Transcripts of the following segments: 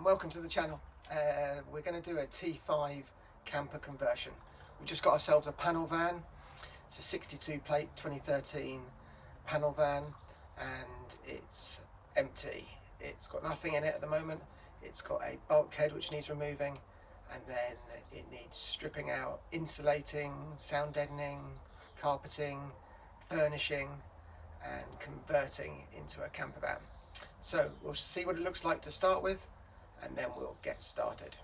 welcome to the channel. We're going to do a T5 camper conversion. We've just got ourselves a panel van. It's a 62 plate 2013 panel van and it's empty. It's got nothing in it at the moment. It's got a bulkhead which needs removing, and then it needs stripping out, insulating, sound deadening, carpeting, furnishing and converting into a camper van. So we'll see what it looks like to start with, and then we'll get started.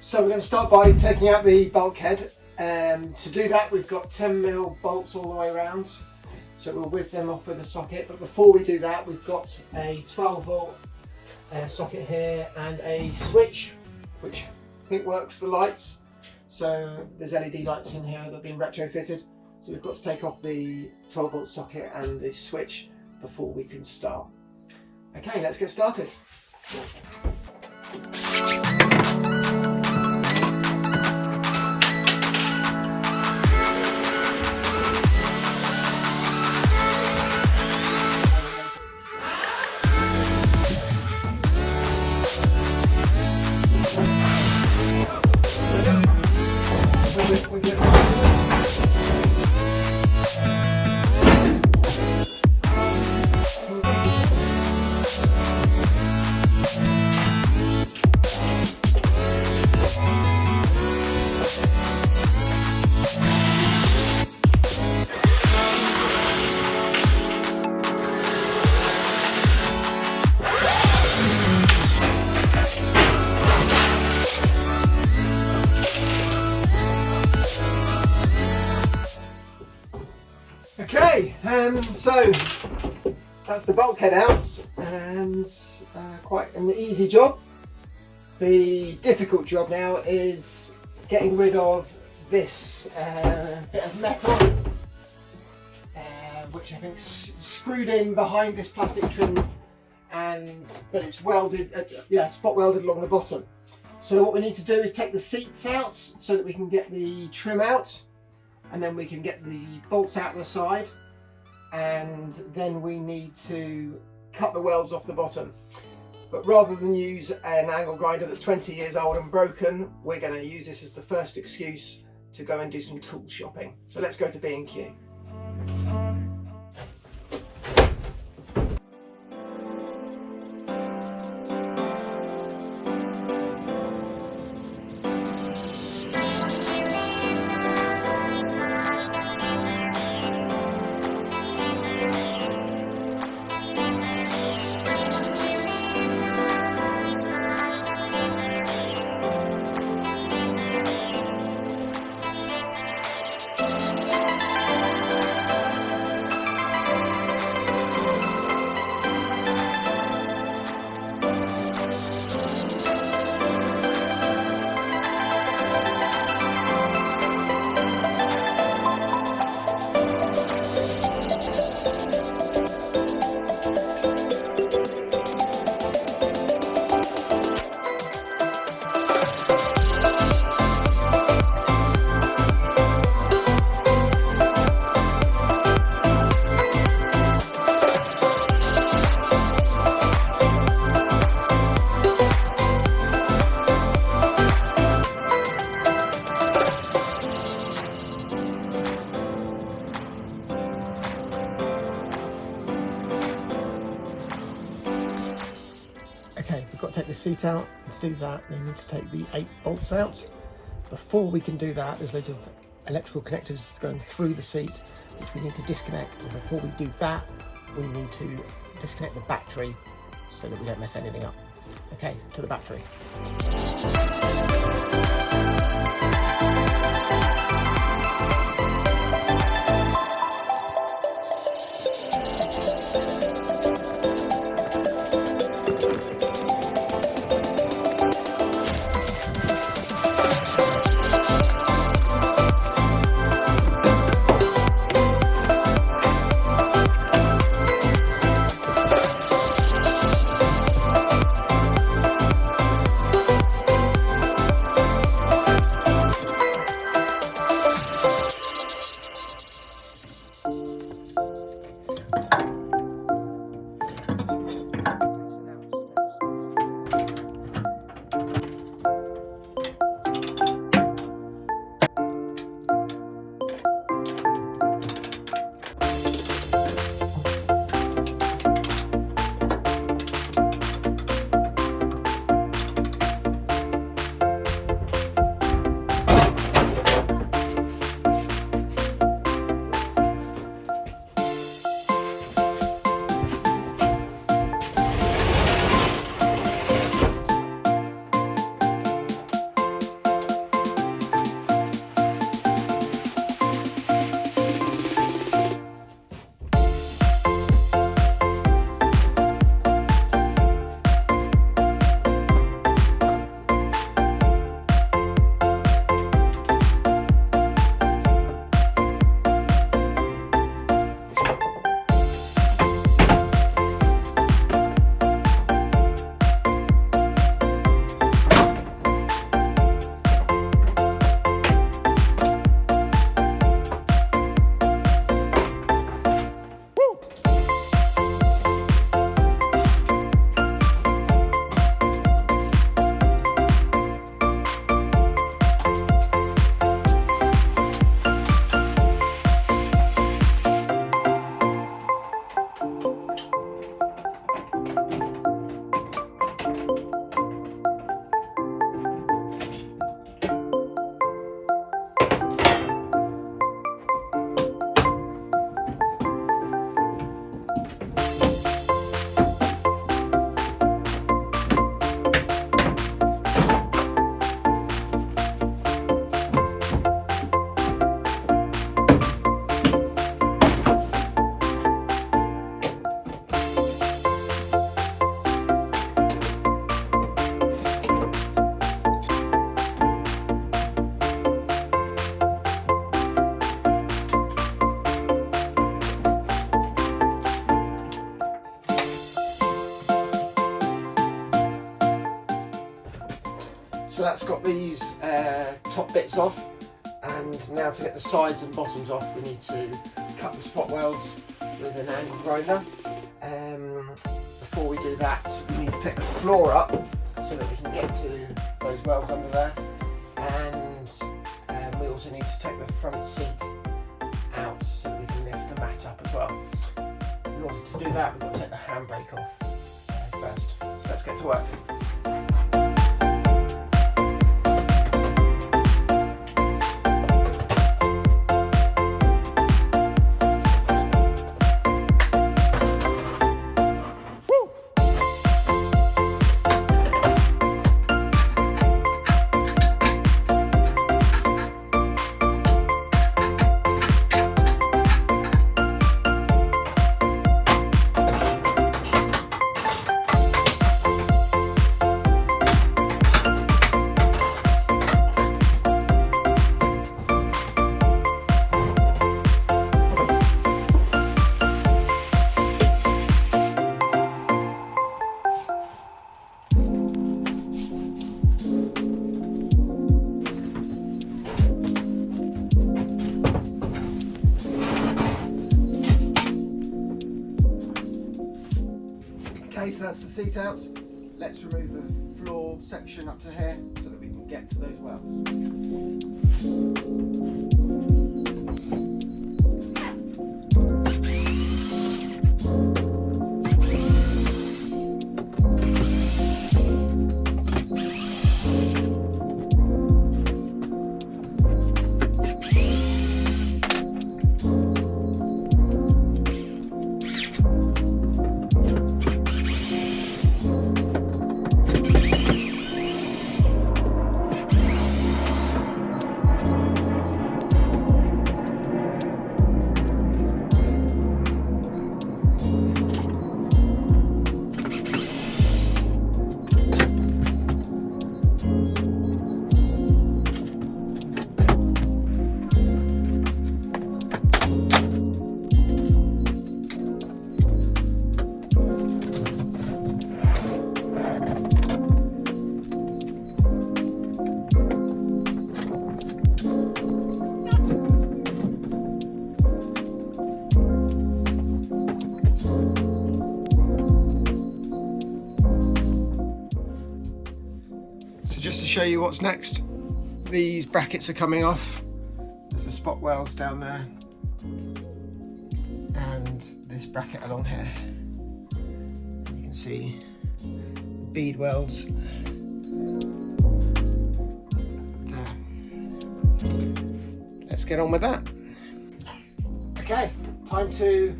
So we're going to start by taking out the bulkhead. To do that, we've got 10mm bolts all the way around, so we'll whiz them off with a socket. But before we do that, we've got a 12-volt socket here and a switch which I think works the lights. So there's LED lights in here that have been retrofitted, so we've got to take off the 12-volt socket and the switch before we can start. Okay, let's get started. Okay, so that's the bulkhead out, and quite an easy job. The difficult job now is getting rid of this bit of metal, which I think screwed in behind this plastic trim, but it's welded, spot welded along the bottom. So what we need to do is take the seats out so that we can get the trim out, and then we can get the bolts out the side, and then we need to cut the welds off the bottom. But rather than use an angle grinder that's 20 years old and broken, we're going to use this as the first excuse to go and do some tool shopping. So let's go to B&Q. Okay, we've got to take the seat out, and to do that we need to take the 8 bolts out. Before we can do that, there's loads of electrical connectors going through the seat which we need to disconnect, and before we do that we need to disconnect the battery so that we don't mess anything up. Okay, to the battery. So that's got these top bits off, and now to get the sides and bottoms off we need to cut the spot welds with an angle grinder. Before we do that we need to take the floor up so that we can get to those welds under there, and we also need to take the front seat out so that we can lift the mat up as well. In order to do that we've got to take the handbrake off first, so let's get to work. Okay, so that's the seat out. Let's remove the floor section up to here so that we can get to those welds. So just to show you what's next, these brackets are coming off. There's the spot welds down there and this bracket along here. And you can see the bead welds there. Let's get on with that. Okay, time to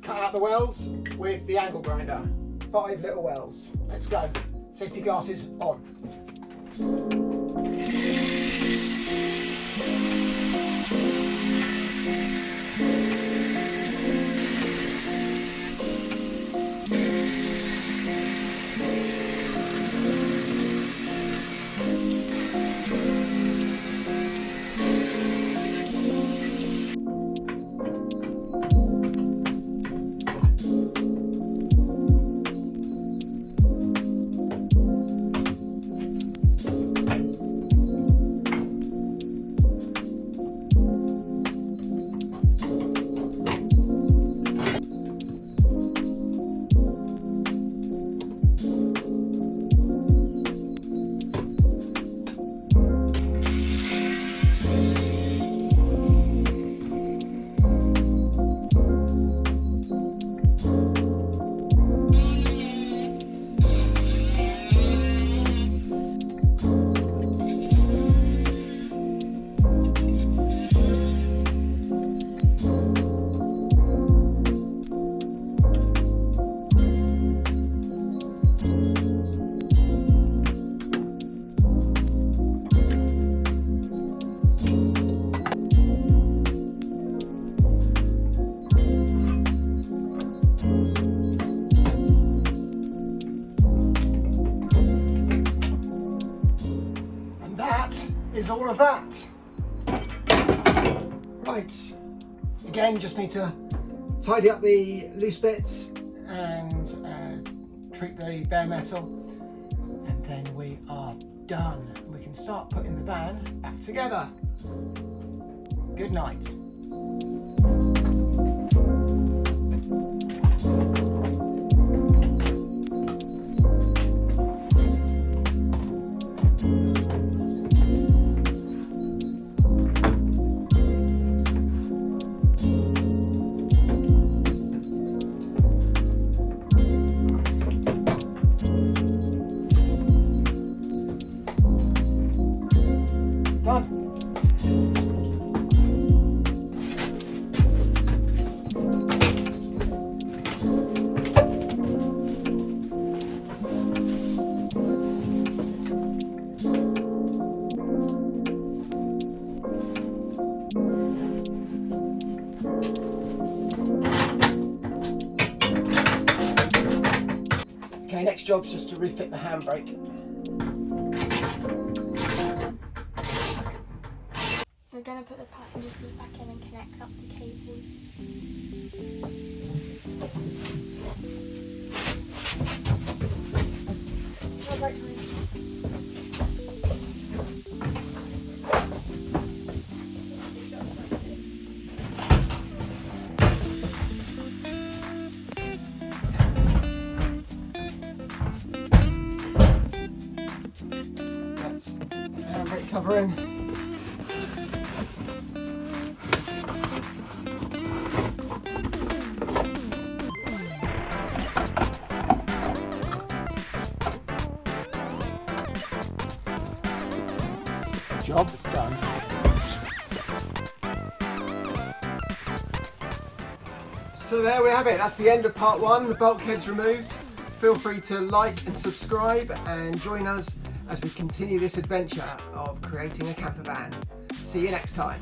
cut out the welds with the angle grinder. 5 little welds. Let's go. Safety glasses on. Is all of that. Right, again, just need to tidy up the loose bits and treat the bare metal, and then we are done. We can start putting the van back together. Good night. Okay, next job's just to refit the handbrake. We're going to put the passenger seat back in and connect up the cables. That's the handbrake cover in. Job done. So there we have it. That's the end of part 1. The bulkhead's removed. Feel free to like and subscribe and join us as we continue this adventure of creating a camper van. See you next time.